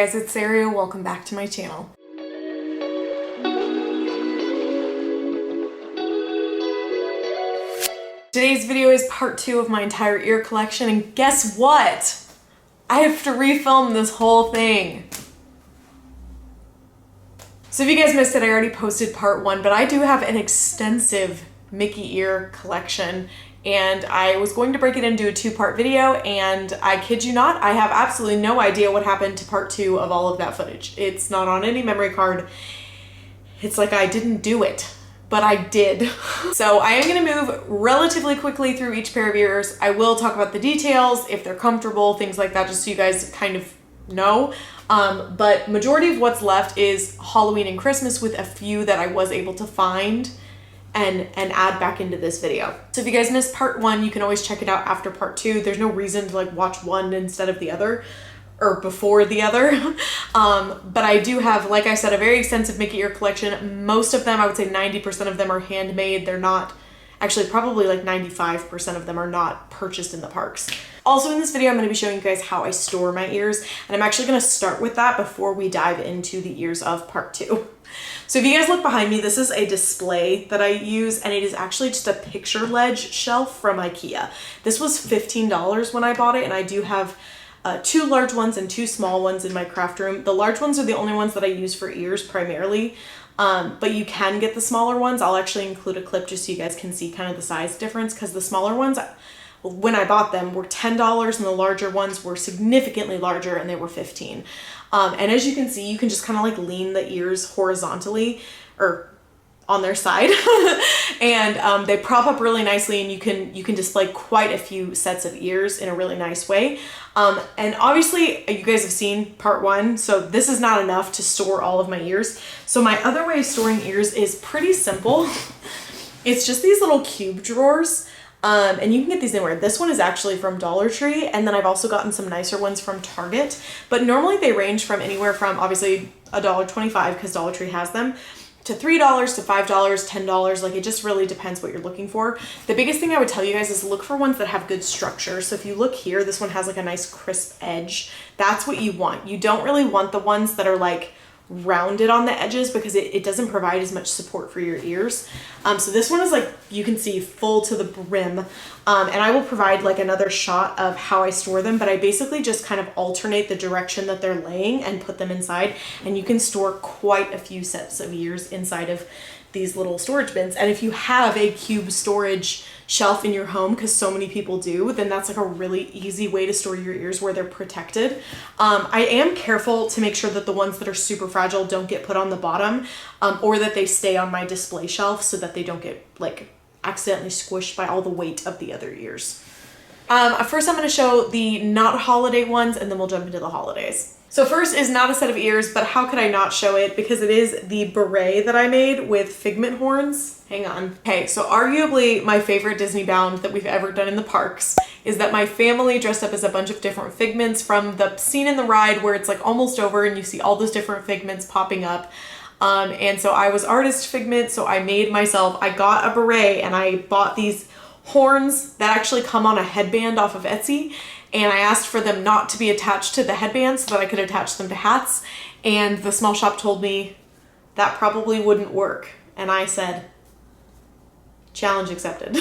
Guys, it's Sarah. Welcome back to my channel. Today's video is part 2 of my entire ear collection, and guess what? I have to refilm this whole thing. So if you guys missed it, I already posted part 1, but I do have an extensive Mickey ear collection, and I was going to break it into a 2-part video, and I kid you not, I have absolutely no idea what happened to part 2 of all of that footage. It's not on any memory card. It's like I didn't do it, but I did. So I am gonna move relatively quickly through each pair of ears. I will talk about the details, if they're comfortable, things like that, just so you guys kind of know. But majority of what's left is Halloween and Christmas, with a few that I was able to find and add back into this video. So if you guys missed part 1, you can always check it out after part 2. There's no reason to like watch one instead of the other or before the other. But I do have, like I said, a very extensive Mickey ear collection. Most of them, I would say 90% of them are handmade. They're not, actually probably like 95% of them are not purchased in the parks. Also in this video, I'm going to be showing you guys how I store my ears, and I'm actually going to start with that before we dive into the ears of part 2. So if you guys look behind me, this is a display that I use, and it is actually just a picture ledge shelf from IKEA. This was $15 when I bought it, and I do have 2 large ones and 2 small ones in my craft room. The large ones are the only ones that I use for ears primarily, but you can get the smaller ones. I'll actually include a clip just so you guys can see kind of the size difference, because the smaller ones, when I bought them, were $10, and the larger ones were significantly larger, and they were $15. And as you can see, you can just kind of like lean the ears horizontally or on their side, and they prop up really nicely, and you can display quite a few sets of ears in a really nice way. And obviously you guys have seen part 1, so this is not enough to store all of my ears. So my other way of storing ears is pretty simple. It's just these little cube drawers. And you can get these anywhere. This one is actually from Dollar Tree, and then I've also gotten some nicer ones from Target, but normally they range from anywhere from obviously $1.25, because Dollar Tree has them, to $3 to $5, $10. Like, it just really depends what you're looking for. The biggest thing I would tell you guys is look for ones that have good structure. So if you look here, this one has like a nice crisp edge. That's what you want. You don't really want the ones that are like rounded on the edges, because it doesn't provide as much support for your ears. So this one is like, you can see, full to the brim. And I will provide like another shot of how I store them, but I basically just kind of alternate the direction that they're laying and put them inside, and you can store quite a few sets of ears inside of these little storage bins. And if you have a cube storage shelf in your home, because so many people do, then that's like a really easy way to store your ears where they're protected. I am careful to make sure that the ones that are super fragile don't get put on the bottom, or that they stay on my display shelf so that they don't get like accidentally squished by all the weight of the other ears. First I'm going to show the not holiday ones, and then we'll jump into the holidays. So first is not a set of ears, but how could I not show it? Because it is the beret that I made with figment horns. Hang on. Okay, so arguably my favorite Disney bound that we've ever done in the parks is that my family dressed up as a bunch of different figments from the scene in the ride where it's like almost over and you see all those different figments popping up. And so I was artist figment, so I made myself, I got a beret, and I bought these horns that actually come on a headband off of Etsy, and I asked for them not to be attached to the headband so that I could attach them to hats, and the small shop told me that probably wouldn't work, and I said, challenge accepted.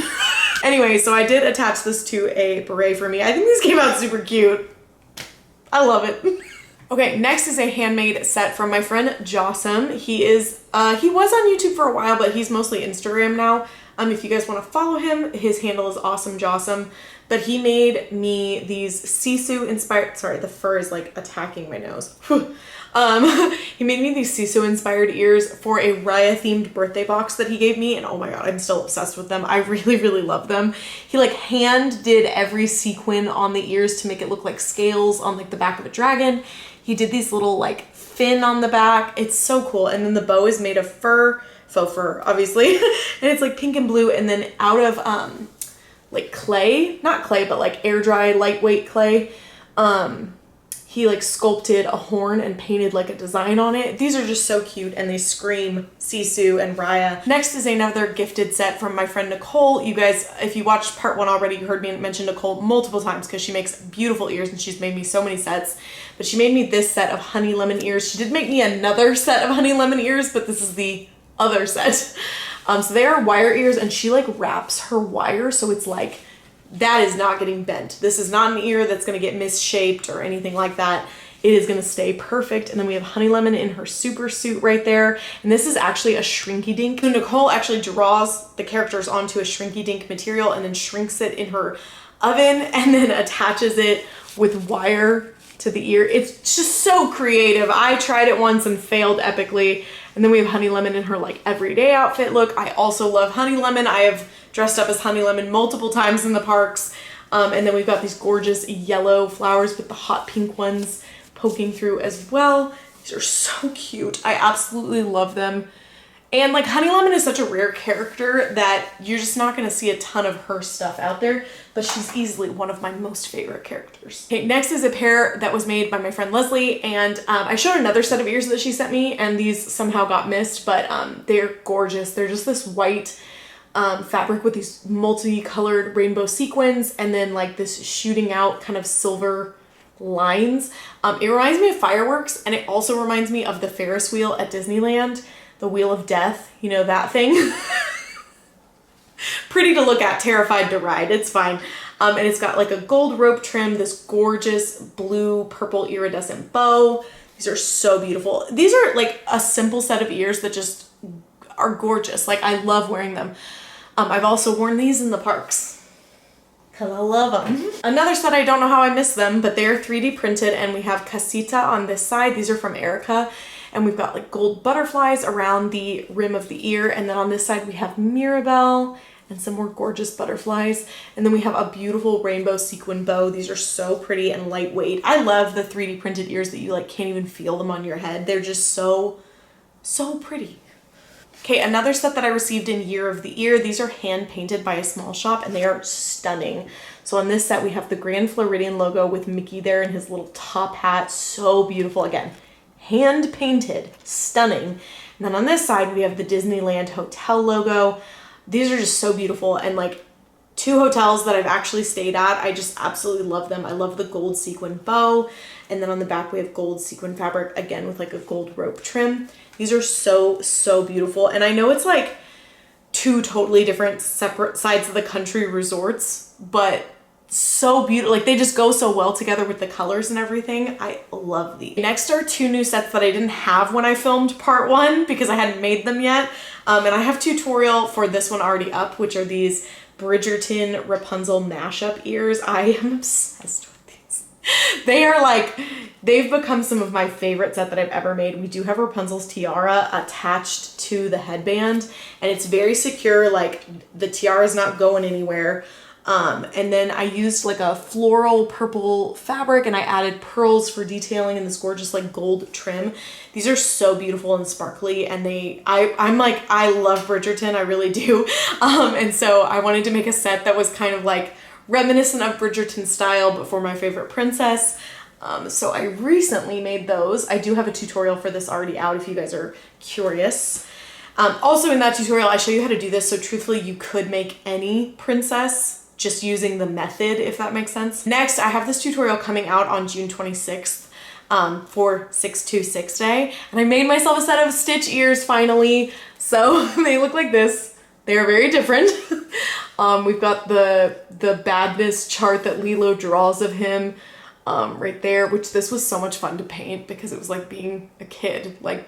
Anyway, so I did attach this to a beret for me. I think this came out super cute. I love it. Okay, next is a handmade set from my friend Jossum. He was on YouTube for a while, but he's mostly Instagram now. If you guys want to follow him, his handle is Awesome Jossum. But he made me these Sisu inspired, sorry, the fur is like attacking my nose. He made me these Sisu inspired ears for a Raya themed birthday box that he gave me, and oh my god, I'm still obsessed with them. I really, really love them. He like hand did every sequin on the ears to make it look like scales on like the back of a dragon. He did these little like fin on the back. It's so cool. And then the bow is made of fur, faux fur, obviously. And it's like pink and blue, and then out of like clay, not clay, but like air dry, lightweight clay. he like sculpted a horn and painted like a design on it. These are just so cute and they scream Sisu and Raya. Next is another gifted set from my friend Nicole. You guys, if you watched part 1 already, you heard me mention Nicole multiple times because she makes beautiful ears and she's made me so many sets. But she made me this set of honey lemon ears. She did make me another set of honey lemon ears, but this is the other set. So they are wire ears and she like wraps her wire so it's like, that is not getting bent. This is not an ear that's gonna get misshaped or anything like that. It is gonna stay perfect. And then we have Honey Lemon in her super suit right there. And this is actually a shrinky dink. So Nicole actually draws the characters onto a shrinky dink material and then shrinks it in her oven and then attaches it with wire to the ear. It's just so creative. I tried it once and failed epically. And then we have Honey Lemon in her like everyday outfit look. I also love Honey Lemon. I have dressed up as Honey Lemon multiple times in the parks. And then we've got these gorgeous yellow flowers with the hot pink ones poking through as well. These are so cute. I absolutely love them. And like Honey Lemon is such a rare character that you're just not gonna see a ton of her stuff out there, but she's easily one of my most favorite characters. Okay, next is a pair that was made by my friend Leslie, and I showed another set of ears that she sent me, and these somehow got missed, but they're gorgeous. They're just this white fabric with these multicolored rainbow sequins and then like this shooting out kind of silver lines. It reminds me of fireworks, and it also reminds me of the Ferris wheel at Disneyland, the Wheel of Death, you know, that thing. Pretty to look at, terrified to ride, it's fine. And it's got like a gold rope trim, this gorgeous blue purple iridescent bow. These are so beautiful. These are like a simple set of ears that just are gorgeous. Like I love wearing them. I've also worn these in the parks because I love them. Another set, I don't know how I missed them, but they're 3D printed, and we have Casita on this side. These are from Erica, and we've got like gold butterflies around the rim of the ear. And then on this side we have Mirabelle and some more gorgeous butterflies. And then we have a beautiful rainbow sequin bow. These are so pretty and lightweight. I love the 3D printed ears that you like can't even feel them on your head. They're just so pretty. Okay, another set that I received in Year of the Ear. These are hand painted by a small shop and they are stunning. So on this set we have the Grand Floridian logo with Mickey there in his little top hat. So beautiful. Again, hand painted, stunning. And then on this side we have the Disneyland Hotel logo. These are just so beautiful, and like 2 hotels that I've actually stayed at, I just absolutely love them. I love the gold sequin bow, and then on the back we have gold sequin fabric, again with like a gold rope trim. These are so beautiful, and I know it's like 2 totally different separate sides of the country resorts, but so beautiful. Like they just go so well together with the colors and everything. I love these. Next are 2 new sets that I didn't have when I filmed part 1 because I hadn't made them yet. And I have tutorial for this one already up, which are these Bridgerton Rapunzel mashup ears. I am obsessed with these. They are like, they've become some of my favorite set that I've ever made. We do have Rapunzel's tiara attached to the headband, and it's very secure. Like the tiara is not going anywhere. And then I used like a floral purple fabric, and I added pearls for detailing in this gorgeous like gold trim. These are so beautiful and sparkly, and I'm like, I love Bridgerton, I really do. And so I wanted to make a set that was kind of like reminiscent of Bridgerton style, but for my favorite princess. So I recently made those. I do have a tutorial for this already out if you guys are curious. Also in that tutorial, I show you how to do this. So truthfully, you could make any princess just using the method, if that makes sense. Next, I have this tutorial coming out on June 26th for 626 Day. And I made myself a set of Stitch ears finally. So they look like this. They are very different. We've got the badness chart that Lilo draws of him right there, which this was so much fun to paint because it was like being a kid. Like,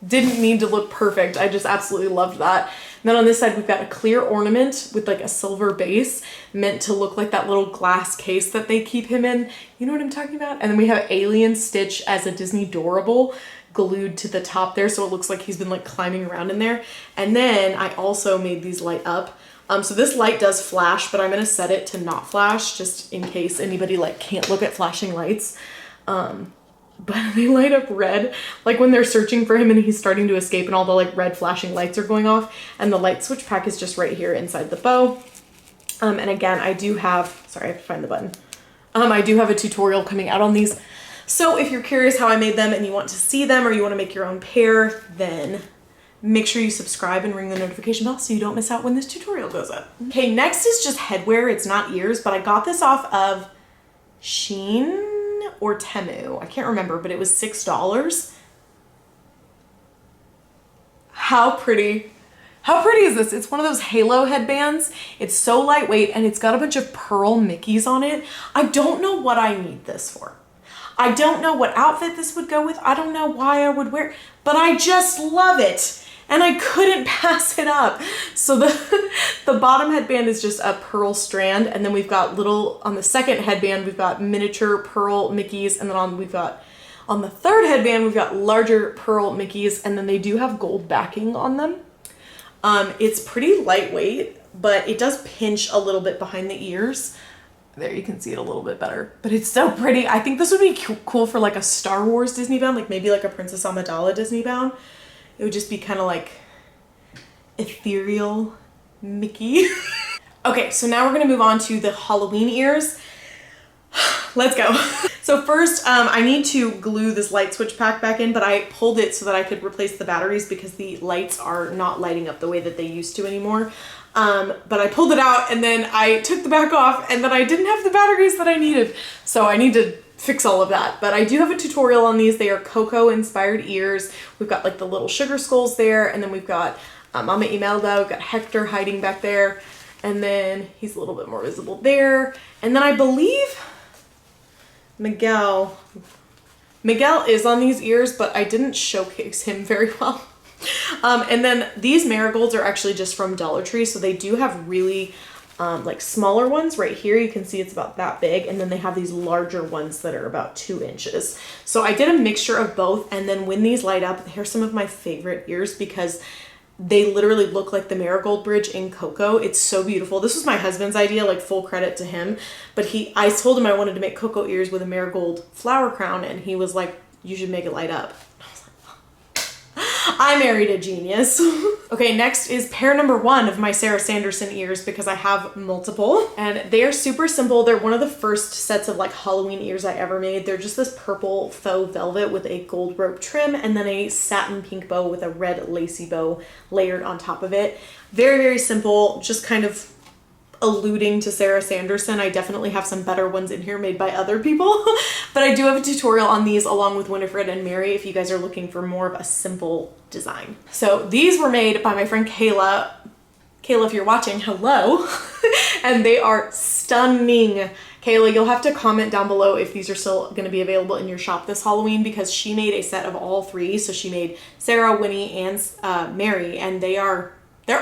didn't need to look perfect. I just absolutely loved that. And then on this side, we've got a clear ornament with like a silver base meant to look like that little glass case that they keep him in. You know what I'm talking about? And then we have Alien Stitch as a Disney Dorable glued to the top there, so it looks like he's been like climbing around in there. And then I also made these light up. So this light does flash, but I'm gonna set it to not flash just in case anybody like can't look at flashing lights. But they light up red, like when they're searching for him and he's starting to escape and all the like red flashing lights are going off, and the light switch pack is just right here inside the bow. And again, I do have, sorry, I have to find the button. I do have a tutorial coming out on these, So if you're curious how I made them and you want to see them or you want to make your own pair, then make sure you subscribe and ring the notification bell so you don't miss out when this tutorial goes up. Okay, next is just headwear. It's not ears, but I got this off of Shein or Temu. I can't remember, but it was $6. How pretty. How pretty is this? It's one of those halo headbands. It's so lightweight and it's got a bunch of pearl Mickeys on it. I don't know what I need this for. I don't know what outfit this would go with. I don't know why I would wear it, but I just love it. And I couldn't pass it up. So the bottom headband is just a pearl strand. And then we've got little, on the second headband, we've got miniature pearl Mickeys. And then on the third headband, we've got larger pearl Mickeys. And then they do have gold backing on them. It's pretty lightweight, but it does pinch a little bit behind the ears. There, you can see it a little bit better, but it's so pretty. I think this would be cool for like a Star Wars Disney bound, like maybe like a Princess Amidala Disney bound. It would just be kind of like ethereal Mickey. Okay, so now we're gonna move on to the Halloween ears. Let's go. So first, I need to glue this light switch pack back in, but I pulled it so that I could replace the batteries because the lights are not lighting up the way that they used to anymore. But I pulled it out and then I took the back off and then I didn't have the batteries that I needed. So I need to fix all of that. But I do have a tutorial on these. They are cocoa inspired ears. We've got like the little sugar skulls there. And then we've got Mama Imelda. We've got Hector hiding back there. And then he's a little bit more visible there. And then I believe Miguel is on these ears, but I didn't showcase him very well. And then these marigolds are actually just from Dollar Tree. So they do have really like smaller ones right here. You can see it's about that big. And then they have these larger ones that are about 2 inches. So I did a mixture of both. And then when these light up, here's some of my favorite ears because they literally look like the Marigold Bridge in Coco. It's so beautiful. This was my husband's idea, like full credit to him. But I told him I wanted to make Coco ears with a marigold flower crown. And he was like, you should make it light up. I married a genius. Okay, next is pair number 1 of my Sarah Sanderson ears because I have multiple and they are super simple. They're one of the first sets of like Halloween ears I ever made. They're just this purple faux velvet with a gold rope trim and then a satin pink bow with a red lacy bow layered on top of it. Very, very simple, just kind of alluding to Sarah Sanderson. I definitely have some better ones in here made by other people, but I do have a tutorial on these along with Winifred and Mary if you guys are looking for more of a simple design. So these were made by my friend Kayla. Kayla, if you're watching, hello. And they are stunning. Kayla, you'll have to comment down below if these are still going to be available in your shop this Halloween because she made a set of all 3. So she made Sarah, Winnie, and Mary, and they're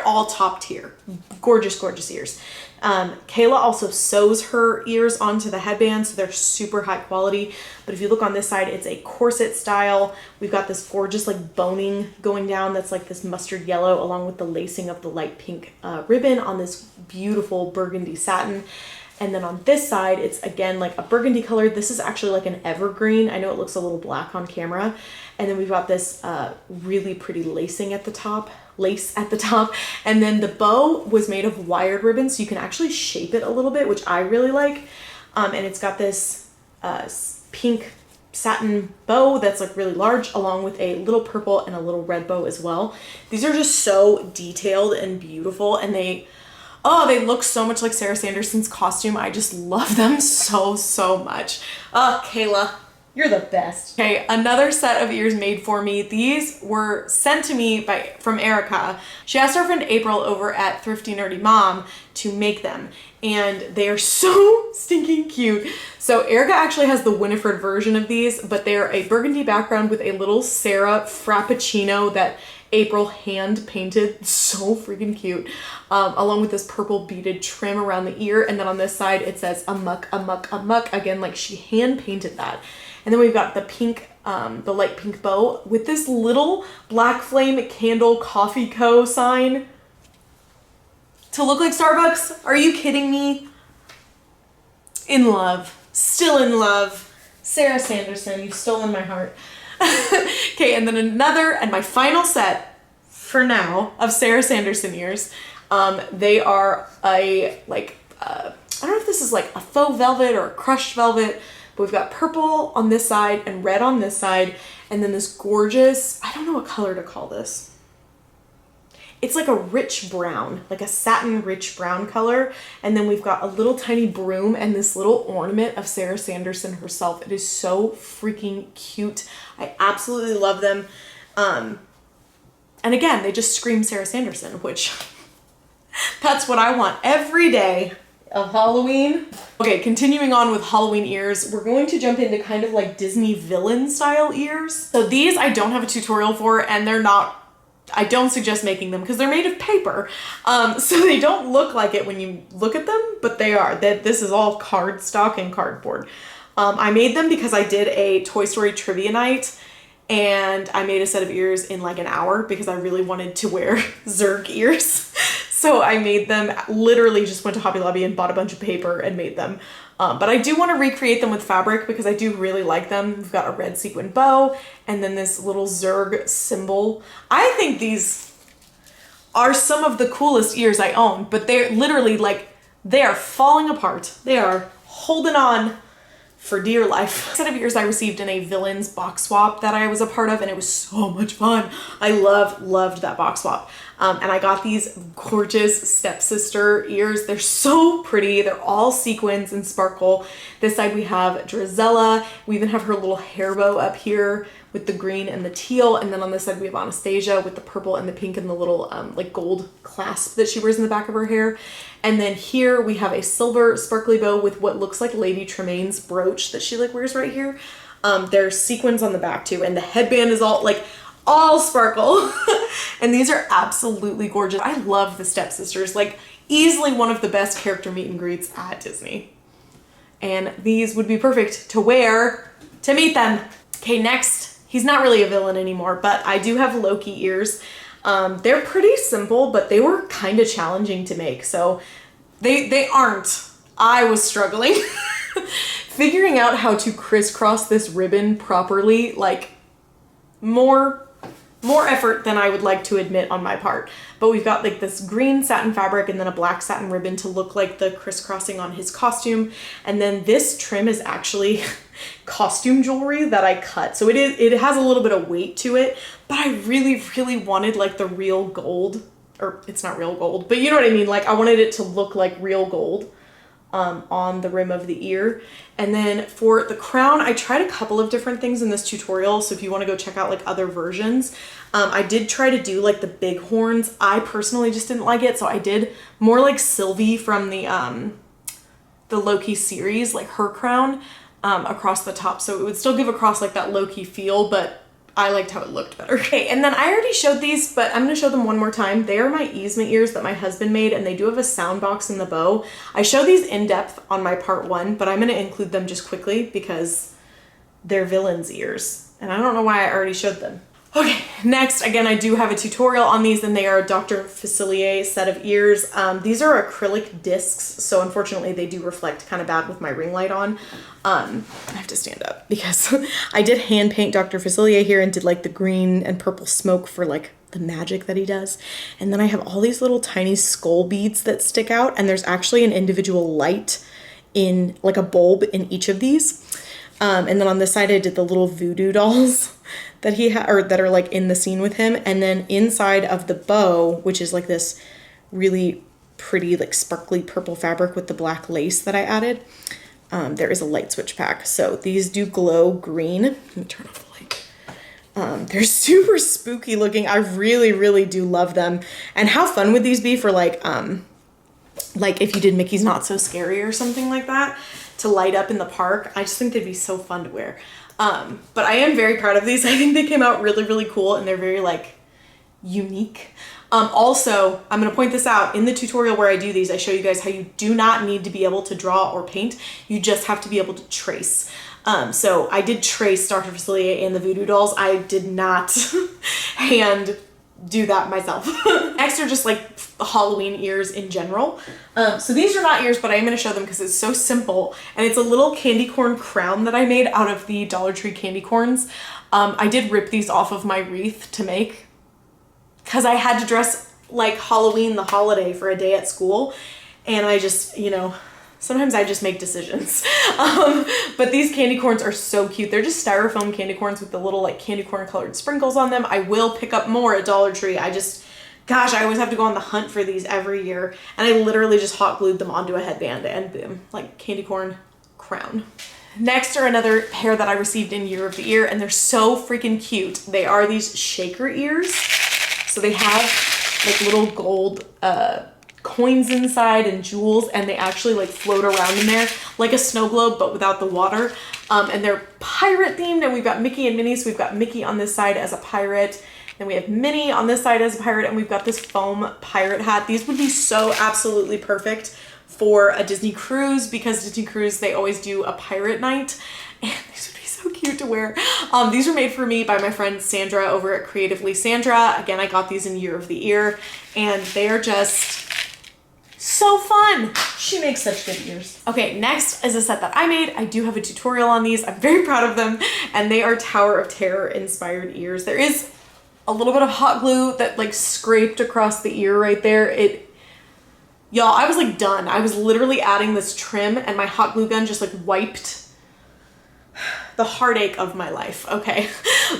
all top tier. Gorgeous, gorgeous ears. Kayla also sews her ears onto the headband, so they're super high quality. But if you look on this side, it's a corset style. We've got this gorgeous like boning going down that's like this mustard yellow along with the lacing of the light pink ribbon on this beautiful burgundy satin. And then on this side, it's again like a burgundy color. This is actually like an evergreen. I know it looks a little black on camera. And then we've got this really pretty lacing at the top. Lace at the top, and then the bow was made of wired ribbon so you can actually shape it a little bit, which I really like. And it's got this pink satin bow that's like really large along with a little purple and a little red bow as well. These are just so detailed and beautiful and they look so much like Sarah Sanderson's costume. I just love them so much. Kayla, you're the best. Okay, another set of ears made for me. These were sent to me from Erica. She asked our friend April over at Thrifty Nerdy Mom to make them. And they are so stinking cute. So Erica actually has the Winifred version of these, but they're a burgundy background with a little Sarah Frappuccino that April hand painted. So freaking cute. Along with this purple beaded trim around the ear. And then on this side, it says amuck, amuck, amuck. Again, like she hand painted that. And then we've got the pink, the light pink bow with this little Black Flame Candle Coffee Co. sign to look like Starbucks. Are you kidding me? In love. Still in love. Sarah Sanderson, you've stolen my heart. Okay, and then another, and my final set for now of Sarah Sanderson ears. They are I don't know if this is like a faux velvet or a crushed velvet, but we've got purple on this side and red on this side, and then this gorgeous, I don't know what color to call this. It's like a rich brown, like a satin rich brown color. And then we've got a little tiny broom and this little ornament of Sarah Sanderson herself. It is so freaking cute. I absolutely love them. And again, they just scream Sarah Sanderson, which that's what I want every day of Halloween. Okay, continuing on with Halloween ears, we're going to jump into kind of like Disney villain style ears. So these I don't have a tutorial for, and they're not, I don't suggest making them because they're made of paper. So they don't look like it when you look at them, but they are. This is all cardstock and cardboard. I made them because I did a Toy Story trivia night, and I made a set of ears in like an hour because I really wanted to wear Zurg ears. So I made them, literally just went to Hobby Lobby and bought a bunch of paper and made them. But I do want to recreate them with fabric because I do really like them. We've got a red sequin bow and then this little Zurg symbol. I think these are some of the coolest ears I own, but they're literally like, they are falling apart. They are holding on for dear life. Set of ears I received in a Villains box swap that I was a part of, and it was so much fun. I loved that box swap. And I got these gorgeous stepsister ears. They're so pretty. They're all sequins and sparkle. This side we have Drizella. We even have her little hair bow up here with the green and the teal. And then on this side we have Anastasia with the purple and the pink and the little like gold clasp that she wears in the back of her hair. And then here we have a silver sparkly bow with what looks like Lady Tremaine's brooch that she like wears right here. There's sequins on the back too, and the headband is all sparkle. And these are absolutely gorgeous. I love the stepsisters, like easily one of the best character meet and greets at Disney. And these would be perfect to wear to meet them. Okay, next, he's not really a villain anymore, but I do have Loki ears. They're pretty simple, but they were kind of challenging to make. So they aren't. I was struggling figuring out how to crisscross this ribbon properly, like more effort than I would like to admit on my part. But we've got like this green satin fabric and then a black satin ribbon to look like the crisscrossing on his costume. And then this trim is actually costume jewelry that I cut. So it has a little bit of weight to it, but I really wanted like the real gold, or it's not real gold, but you know what I mean? Like I wanted it to look like real gold on the rim of the ear. And then for the crown, I tried a couple of different things in this tutorial. So if you want to go check out like other versions, I did try to do like the big horns. I personally just didn't like it. So I did more like Sylvie from the Loki series, like her crown across the top. So it would still give across like that Loki feel, but I liked how it looked better. Okay, and then I already showed these, but I'm gonna show them one more time. They are my Yzma ears that my husband made, and they do have a sound box in the bow. I show these in depth on my part 1, but I'm gonna include them just quickly because they're villains ears, and I don't know why I already showed them. Okay, next, again, I do have a tutorial on these, and they are a Dr. Facilier set of ears. These are acrylic discs, so unfortunately they do reflect kind of bad with my ring light on. I have to stand up because I did hand paint Dr. Facilier here and did like the green and purple smoke for like the magic that he does. And then I have all these little tiny skull beads that stick out, and there's actually an individual light in like a bulb in each of these. And then on this side I did the little voodoo dolls that he had, or that are like in the scene with him. And then inside of the bow, which is like this really pretty like sparkly purple fabric with the black lace that I added, there is a light switch pack. So these do glow green. Let me turn off the light. They're super spooky looking. I really do love them. And how fun would these be for like if you did Mickey's Not So Scary or something like that to light up in the park. I just think they'd be so fun to wear. But I am very proud of these. I think they came out really cool, and they're very like unique. Also, I'm going to point this out in the tutorial where I do these. I show you guys how you do not need to be able to draw or paint. You just have to be able to trace. So I did trace Dr. Facilier and the voodoo dolls. I did not hand do that myself. Next are just like Halloween ears in general. So these are not ears, but I am going to show them because it's so simple. And it's a little candy corn crown that I made out of the Dollar Tree candy corns. I did rip these off of my wreath to make because I had to dress like Halloween the holiday for a day at school. And I just, you know, Sometimes I just make decisions. But these candy corns are so cute. They're just styrofoam candy corns with the little like candy corn colored sprinkles on them. I will pick up more at Dollar Tree. Gosh, I always have to go on the hunt for these every year. And I literally just hot glued them onto a headband and boom, like candy corn crown. Next are another pair that I received in Year of the Ear, and they're so freaking cute. They are these shaker ears. So they have like little gold coins inside and jewels, and they actually like float around in there like a snow globe but without the water. And they're pirate themed, and we've got Mickey and Minnie. So we've got Mickey on this side as a pirate, then we have Minnie on this side as a pirate, and we've got this foam pirate hat. These would be so absolutely perfect for a Disney cruise, because Disney cruise, they always do a pirate night, and these would be so cute to wear. These were made for me by my friend Sandra over at Creatively Sandra. Again, I got these in Year of the Ear, and they are just so fun. She makes such good ears. Okay, next is a set that I made. I do have a tutorial on these. I'm very proud of them, and they are Tower of Terror inspired ears. There is a little bit of hot glue that like scraped across the ear right there. Y'all, I was like done. I was literally adding this trim, and my hot glue gun just like wiped the heartache of my life, okay?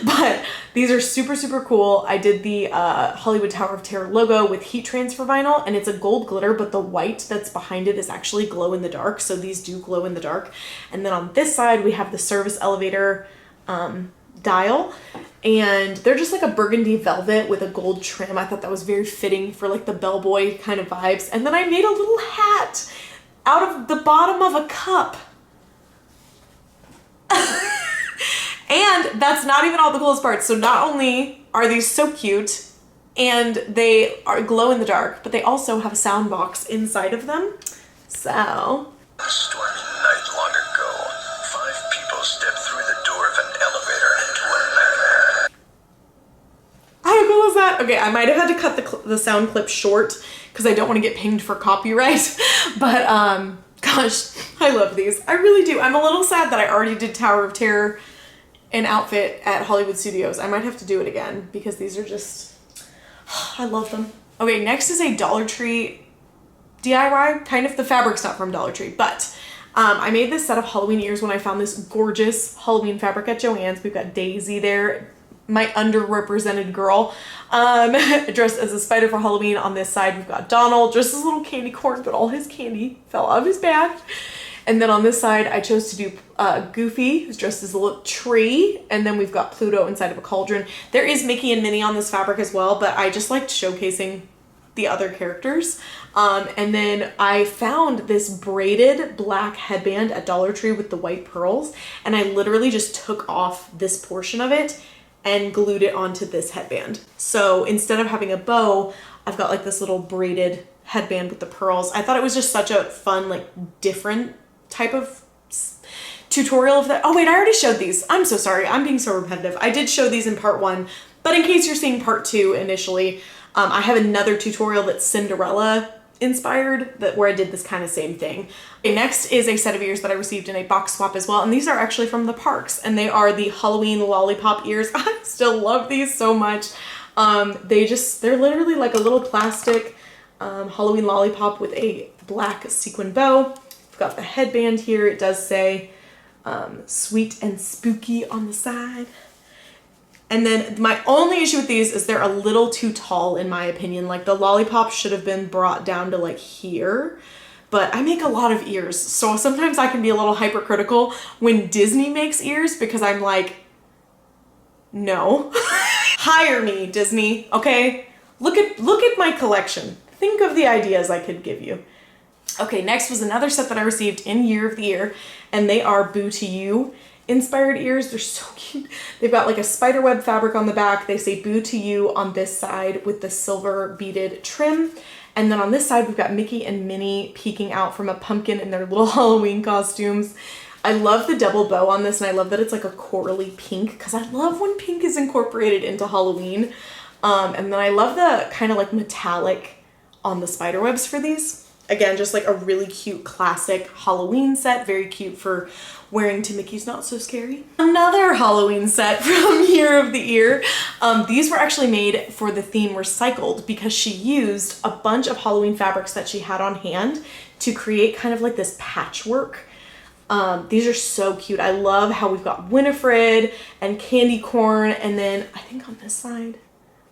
But these are super, super cool. I did the Hollywood Tower of Terror logo with heat transfer vinyl, and it's a gold glitter, but the white that's behind it is actually glow in the dark. So these do glow in the dark. And then on this side, we have the service elevator dial, and they're just like a burgundy velvet with a gold trim. I thought that was very fitting for like the bellboy kind of vibes. And then I made a little hat out of the bottom of a cup. And that's not even all the coolest parts. So not only are these so cute and they are glow in the dark, but they also have a sound box inside of them. So A stormy night long ago, 5 people stepped through the door of an elevator into a nightmare. how cool is that? Okay, I might have had to cut the sound clip short because I don't want to get pinged for copyright. But gosh, I love these. I really do. I'm a little sad that I already did Tower of Terror an outfit at Hollywood Studios. I might have to do it again because these are just, I love them. Okay, next is a Dollar Tree DIY. Kind of, the fabric's not from Dollar Tree, but I made this set of Halloween ears when I found this gorgeous Halloween fabric at Joann's. We've got Daisy there, my underrepresented girl, dressed as a spider for Halloween. On this side, we've got Donald dressed as a little candy corn, but all his candy fell out of his bag. And then on this side, I chose to do Goofy, who's dressed as a little tree. And then we've got Pluto inside of a cauldron. There is Mickey and Minnie on this fabric as well, but I just liked showcasing the other characters. And then I found this braided black headband at Dollar Tree with the white pearls. And I literally just took off this portion of it and glued it onto this headband. So instead of having a bow, I've got like this little braided headband with the pearls. I thought it was just such a fun, like different type of tutorial of that. Oh wait, I already showed these. I'm so sorry. I'm being so repetitive. I did show these in part 1, but in case you're seeing part 2 initially, I have another tutorial that's Cinderella inspired where I did this kind of same thing. Okay, next is a set of ears that I received in a box swap as well, and these are actually from the parks, and they are the Halloween lollipop ears. I still love these so much. They're literally like a little plastic Halloween lollipop with a black sequin bow. We've got the headband here. It does say sweet and spooky on the side. And then my only issue with these is they're a little too tall in my opinion. Like the lollipop should have been brought down to like here, but I make a lot of ears. So sometimes I can be a little hypercritical when Disney makes ears because I'm like, no, hire me Disney. Okay. Look at my collection. Think of the ideas I could give you. Okay, next was another set that I received in Year of the Ear, and they are Boo to You inspired ears. They're so cute. They've got like a spiderweb fabric on the back. They say Boo to You on this side with the silver beaded trim. And then on this side, we've got Mickey and Minnie peeking out from a pumpkin in their little Halloween costumes. I love the double bow on this, and I love that it's like a corally pink because I love when pink is incorporated into Halloween. And then I love the kind of like metallic on the spider webs for these. Again, just like a really cute classic Halloween set. Very cute for wearing to Mickey's Not So Scary. Another Halloween set from Year of the Ear. These were actually made for the theme Recycled because she used a bunch of Halloween fabrics that she had on hand to create kind of like this patchwork. These are so cute. I love how we've got Winifred and candy corn, and then I think on this side,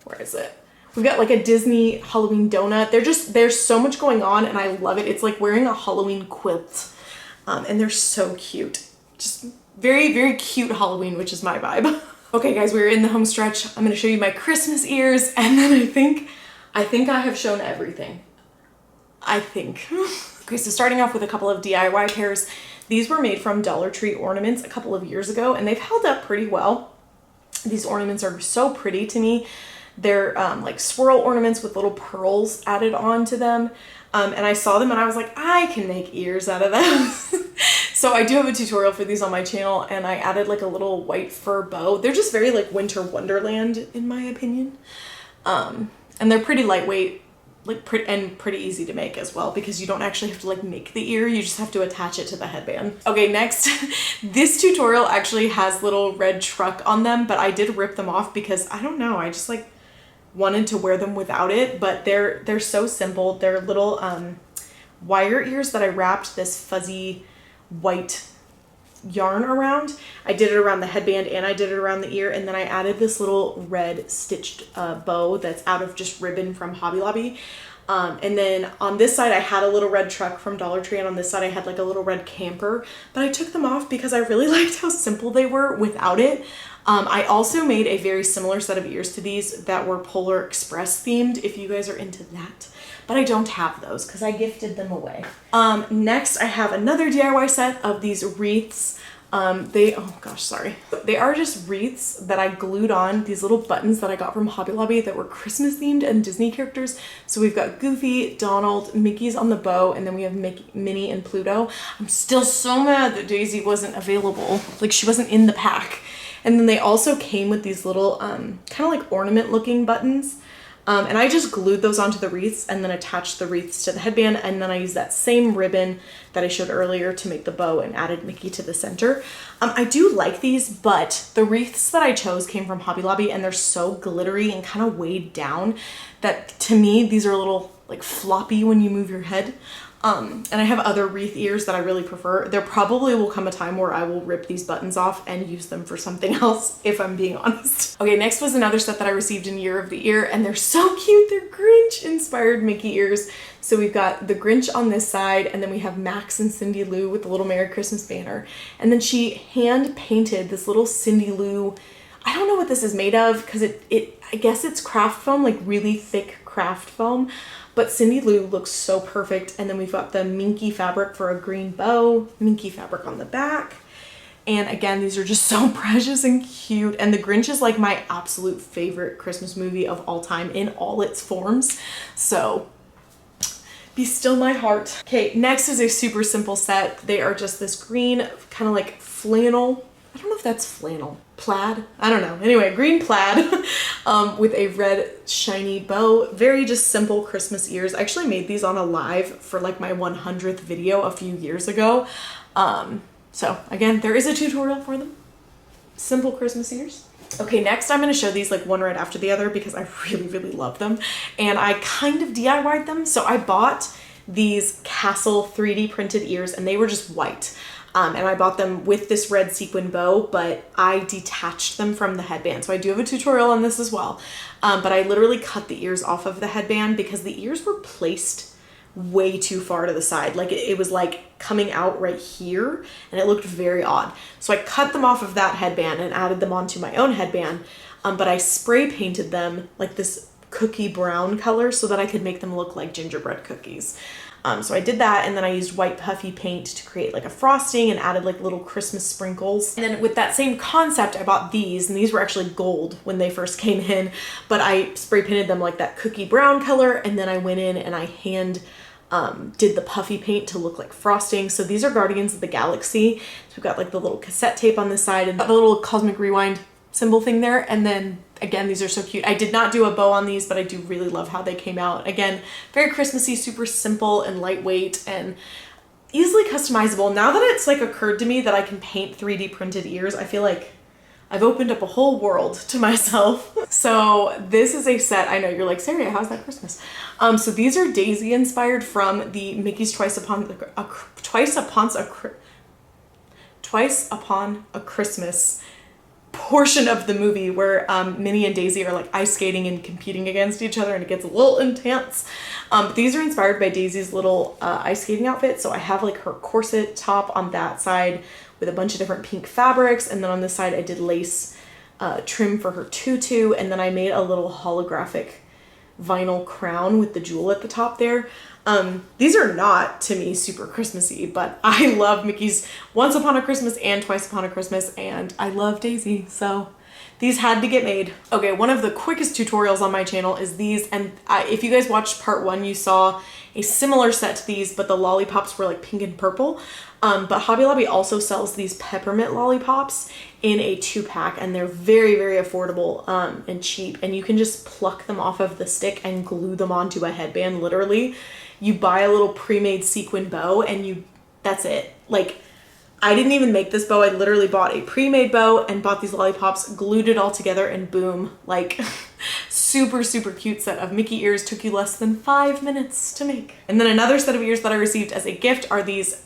where is it? We've got like a Disney Halloween donut. There's so much going on, and I love it. It's like wearing a Halloween quilt, and they're so cute. Just very, very cute Halloween, which is my vibe. Okay guys, we're in the home stretch. I'm gonna show you my Christmas ears, and then I think I have shown everything. I think. Okay, so starting off with a couple of DIY pairs. These were made from Dollar Tree ornaments a couple of years ago, and they've held up pretty well. These ornaments are so pretty to me. They're like swirl ornaments with little pearls added on to them. And I saw them and I was like, I can make ears out of those. So I do have a tutorial for these on my channel, and I added like a little white fur bow. They're just very like winter wonderland in my opinion. And they're pretty lightweight, like pretty easy to make as well, because you don't actually have to like make the ear, you just have to attach it to the headband. Okay, next, this tutorial actually has little red truck on them, but I did rip them off because I don't know, I just like wanted to wear them without it, but they're so simple. They're little wire ears that I wrapped this fuzzy white yarn around. I did it around the headband and I did it around the ear, and then I added this little red stitched bow that's out of just ribbon from Hobby Lobby. And then on this side I had a little red truck from Dollar Tree, and on this side I had like a little red camper, but I took them off because I really liked how simple they were without it. I also made a very similar set of ears to these that were Polar Express themed, if you guys are into that. But I don't have those because I gifted them away. Next, I have another DIY set of these wreaths. They are just wreaths that I glued on, these little buttons that I got from Hobby Lobby that were Christmas themed and Disney characters. So we've got Goofy, Donald, Mickey's on the bow, and then we have Minnie and Pluto. I'm still so mad that Daisy wasn't available. Like, she wasn't in the pack. And then they also came with these little kind of like ornament looking buttons. And I just glued those onto the wreaths and then attached the wreaths to the headband, and then I used that same ribbon that I showed earlier to make the bow and added Mickey to the center. I do like these, but the wreaths that I chose came from Hobby Lobby, and they're so glittery and kind of weighed down that to me these are a little like floppy when you move your head. And I have other wreath ears that I really prefer. There probably will come a time where I will rip these buttons off and use them for something else, if I'm being honest. Okay, next was another set that I received in Year of the Ear, and they're so cute. They're Grinch inspired Mickey ears. So we've got the Grinch on this side, and then we have Max and Cindy Lou with the little Merry Christmas banner. And then she hand painted this little Cindy Lou. I don't know what this is made of, because I guess it's craft foam, like really thick craft foam. But Cindy Lou looks so perfect. And then we've got the Minky fabric for a green bow, Minky fabric on the back. And again, these are just so precious and cute. And The Grinch is like my absolute favorite Christmas movie of all time in all its forms. So be still my heart. Okay, next is a super simple set. They are just this green kind of like flannel. I don't know if that's flannel. Plaid? I don't know. Anyway, green plaid with a red shiny bow. Very just simple Christmas ears. I actually made these on a live for like my 100th video a few years ago. So again, there is a tutorial for them. Simple Christmas ears. Okay, next I'm going to show these like one right after the other because I really, really love them. And I kind of DIY'd them. So I bought these Castle 3D printed ears, and they were just white. And I bought them with this red sequin bow, but I detached them from the headband. So I do have a tutorial on this as well. But I literally cut the ears off of the headband because the ears were placed way too far to the side. Like it was like coming out right here, and it looked very odd. So I cut them off of that headband and added them onto my own headband. But I spray painted them like this cookie brown color so that I could make them look like gingerbread cookies. So I did that, and then I used white puffy paint to create like a frosting and added like little Christmas sprinkles. And then with that same concept, I bought these, and these were actually gold when they first came in, but I spray painted them like that cookie brown color, and then I went in and I hand did the puffy paint to look like frosting. So these are Guardians of the Galaxy. So we've got like the little cassette tape on this side and the little Cosmic Rewind symbol thing there, and then again, these are so cute. I did not do a bow on these, but I do really love how they came out. Again, very Christmassy, super simple and lightweight and easily customizable. Now that it's like occurred to me that I can paint 3D printed ears, I feel like I've opened up a whole world to myself. So this is a set. I know you're like, Sarah, how's that Christmas? So these are Daisy inspired from the Mickey's Twice Upon a Christmas portion of the movie where Minnie and Daisy are like ice skating and competing against each other, and it gets a little intense. These are inspired by Daisy's little ice skating outfit. So I have like her corset top on that side with a bunch of different pink fabrics, and then on this side I did lace trim for her tutu, and then I made a little holographic vinyl crown with the jewel at the top there. These are not, to me, super Christmassy, but I love Mickey's Once Upon a Christmas and Twice Upon a Christmas, and I love Daisy, so these had to get made. Okay, one of the quickest tutorials on my channel is these, and if you guys watched part 1, you saw a similar set to these, but the lollipops were like pink and purple. But Hobby Lobby also sells these peppermint lollipops in a 2-pack, and they're very, very affordable and cheap, and you can just pluck them off of the stick and glue them onto a headband, literally. You buy a little pre-made sequin bow and that's it. Like, I didn't even make this bow. I literally bought a pre-made bow and bought these lollipops, glued it all together, and boom, like super, super cute set of Mickey ears. Took you less than 5 minutes to make. And then another set of ears that I received as a gift are these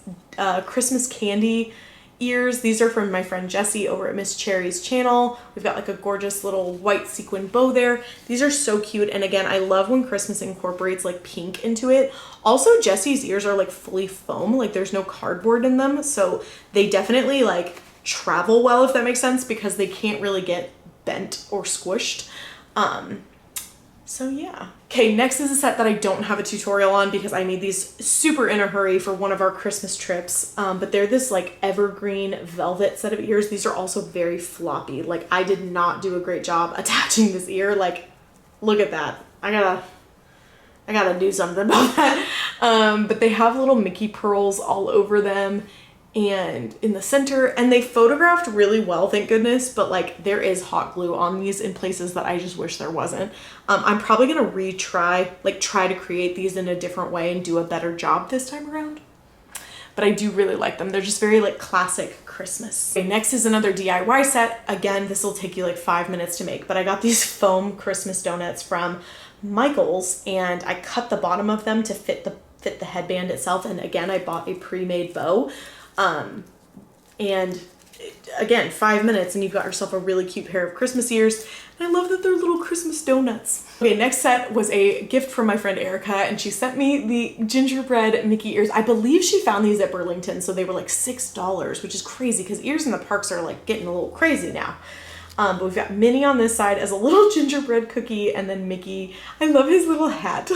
Christmas candy ears. These are from my friend Jessie over at Miss Cherry's channel. We've got like a gorgeous little white sequin bow there. These are so cute, and again, I love when Christmas incorporates like pink into it. Also, Jessie's ears are like fully foam, like there's no cardboard in them, so they definitely like travel well, if that makes sense, because they can't really get bent or squished. So yeah. Okay, next is a set that I don't have a tutorial on because I made these super in a hurry for one of our Christmas trips. But they're this like evergreen velvet set of ears. These are also very floppy. Like, I did not do a great job attaching this ear. Like, look at that. I gotta do something about that. But they have little Mickey pearls all over them and in the center, and they photographed really well, thank goodness, but like there is hot glue on these in places that I just wish there wasn't. I'm probably gonna try to create these in a different way and do a better job this time around. But I do really like them. They're just very like classic Christmas. Okay, next is another DIY set. Again, this will take you like 5 minutes to make, but I got these foam Christmas donuts from Michael's, and I cut the bottom of them to fit the headband itself. And again, I bought a pre-made bow. And again, 5 minutes and you've got yourself a really cute pair of Christmas ears. And I love that they're little Christmas donuts. Okay, next set was a gift from my friend Erica, and she sent me the gingerbread Mickey ears. I believe she found these at Burlington, so they were like $6, which is crazy because ears in the parks are like getting a little crazy now. But we've got Minnie on this side as a little gingerbread cookie, and then Mickey. I love his little hat.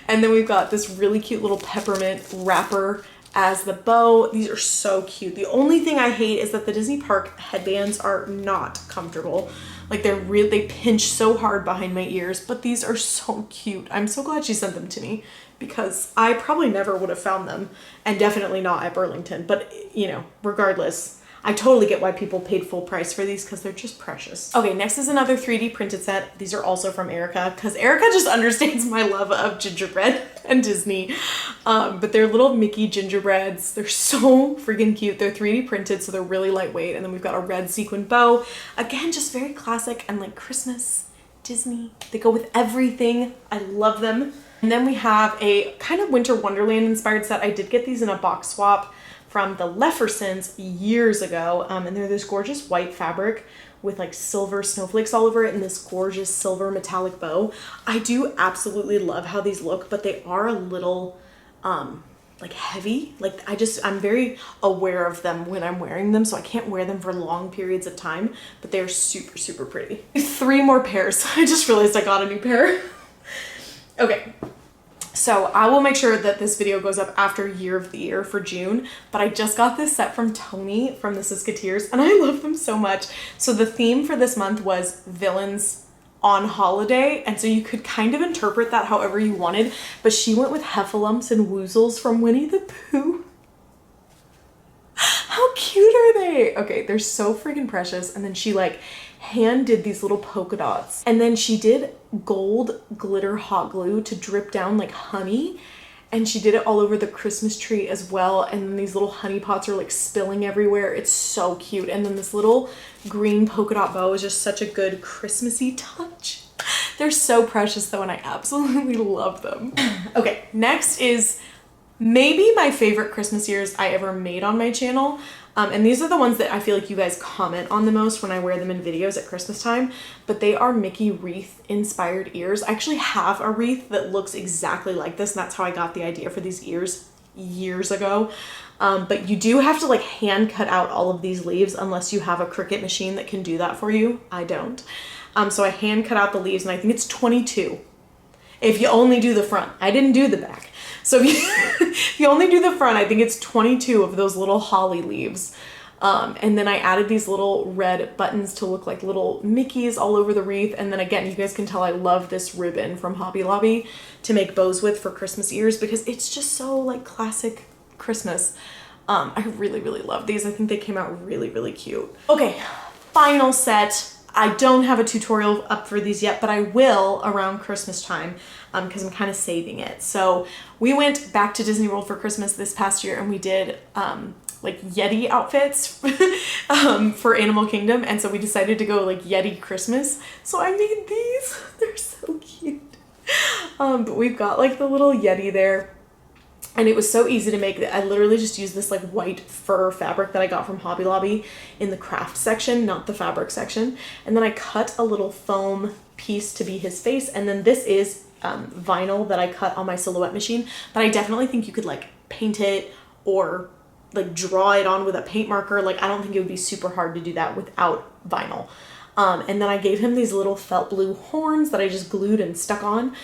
And then we've got this really cute little peppermint wrapper as the bow. These are so cute. The only thing I hate is that the Disney park headbands are not comfortable. Like they pinch so hard behind my ears, but these are so cute. I'm so glad she sent them to me because I probably never would have found them, and definitely not at Burlington. But you know, regardless, I totally get why people paid full price for these because they're just precious. Okay, next is another 3D printed set. These are also from Erica because Erica just understands my love of gingerbread and Disney. But they're little Mickey gingerbreads. They're so freaking cute. They're 3D printed, so they're really lightweight. And then we've got a red sequin bow. Again, just very classic and like Christmas, Disney. They go with everything. I love them. And then we have a kind of Winter Wonderland inspired set. I did get these in a box swap from the Leffersons years ago, and they're this gorgeous white fabric with like silver snowflakes all over it and this gorgeous silver metallic bow. I do absolutely love how these look, but they are a little like heavy. Like I'm very aware of them when I'm wearing them, so I can't wear them for long periods of time, but they're super, super pretty. 3 more pairs. I just realized I got a new pair. Okay. So I will make sure that this video goes up after Year of the Year for June, but I just got this set from Tony from the Siskateers, and I love them so much. So the theme for this month was villains on holiday, and so you could kind of interpret that however you wanted, but she went with heffalumps and woozles from Winnie the Pooh. How cute are they? Okay, they're so freaking precious. And then she like hand did these little polka dots, and then she did gold glitter hot glue to drip down like honey, and she did it all over the Christmas tree as well. And then these little honey pots are like spilling everywhere. It's so cute. And then this little green polka dot bow is just such a good Christmassy touch. They're so precious though, and I absolutely love them. Okay, next is maybe my favorite Christmas ears I ever made on my channel. And these are the ones that I feel like you guys comment on the most when I wear them in videos at Christmas time, but they are Mickey wreath inspired ears. I actually have a wreath that looks exactly like this, and that's how I got the idea for these ears years ago. But you do have to like hand cut out all of these leaves unless you have a Cricut machine that can do that for you. I don't. So I hand cut out the leaves, and I think it's 22 if you only do the front. I didn't do the back. So if you only do the front, I think it's 22 of those little holly leaves. And then I added these little red buttons to look like little Mickeys all over the wreath. And then again, you guys can tell I love this ribbon from Hobby Lobby to make bows with for Christmas ears because it's just so like classic Christmas. I really, really love these. I think they came out really, really cute. Okay, final set. I don't have a tutorial up for these yet, but I will around Christmas time because I'm kind of saving it. So we went back to Disney World for Christmas this past year, and we did like Yeti outfits for Animal Kingdom. And so we decided to go like Yeti Christmas. So I made these. They're so cute. But we've got like the little Yeti there. And it was so easy to make that I literally just used this like white fur fabric that I got from Hobby Lobby in the craft section, not the fabric section. And then I cut a little foam piece to be his face. And then this is vinyl that I cut on my silhouette machine. But I definitely think you could like paint it or like draw it on with a paint marker. Like I don't think it would be super hard to do that without vinyl. And then I gave him these little felt blue horns that I just glued and stuck on.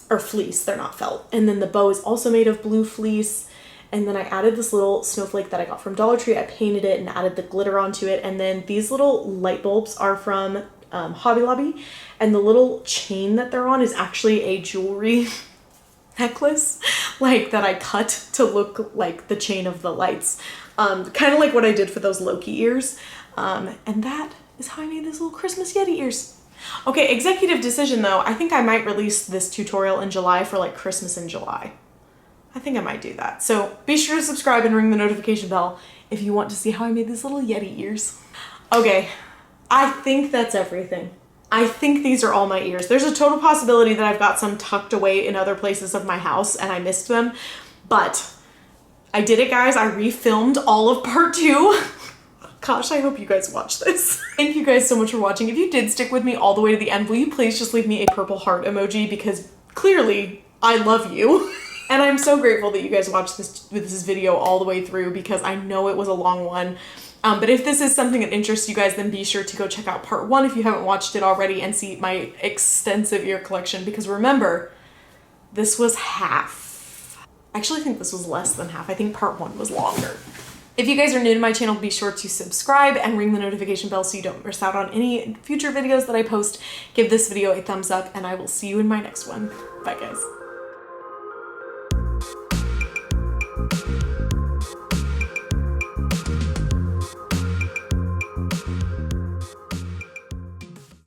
Or fleece, they're not felt. And then the bow is also made of blue fleece. And then I added this little snowflake that I got from Dollar Tree. I painted it and added the glitter onto it. And then these little light bulbs are from Hobby Lobby. And the little chain that they're on is actually a jewelry necklace, like that I cut to look like the chain of the lights. Kind of like what I did for those Loki ears. And that is how I made these little Christmas Yeti ears. Okay, executive decision though. I think I might release this tutorial in July for like Christmas in July. I think I might do that. So be sure to subscribe and ring the notification bell if you want to see how I made these little Yeti ears. Okay, I think that's everything. I think these are all my ears. There's a total possibility that I've got some tucked away in other places of my house and I missed them, but I did it, guys. I refilmed all of part 2. Gosh, I hope you guys watch this. Thank you guys so much for watching. If you did stick with me all the way to the end, will you please just leave me a purple heart emoji because clearly I love you. And I'm so grateful that you guys watched this video all the way through because I know it was a long one. But if this is something that interests you guys, then be sure to go check out part 1 if you haven't watched it already and see my extensive ear collection because remember, this was half. I actually think this was less than half. I think part 1 was longer. If you guys are new to my channel, be sure to subscribe and ring the notification bell so you don't miss out on any future videos that I post. Give this video a thumbs up and I will see you in my next one. Bye guys.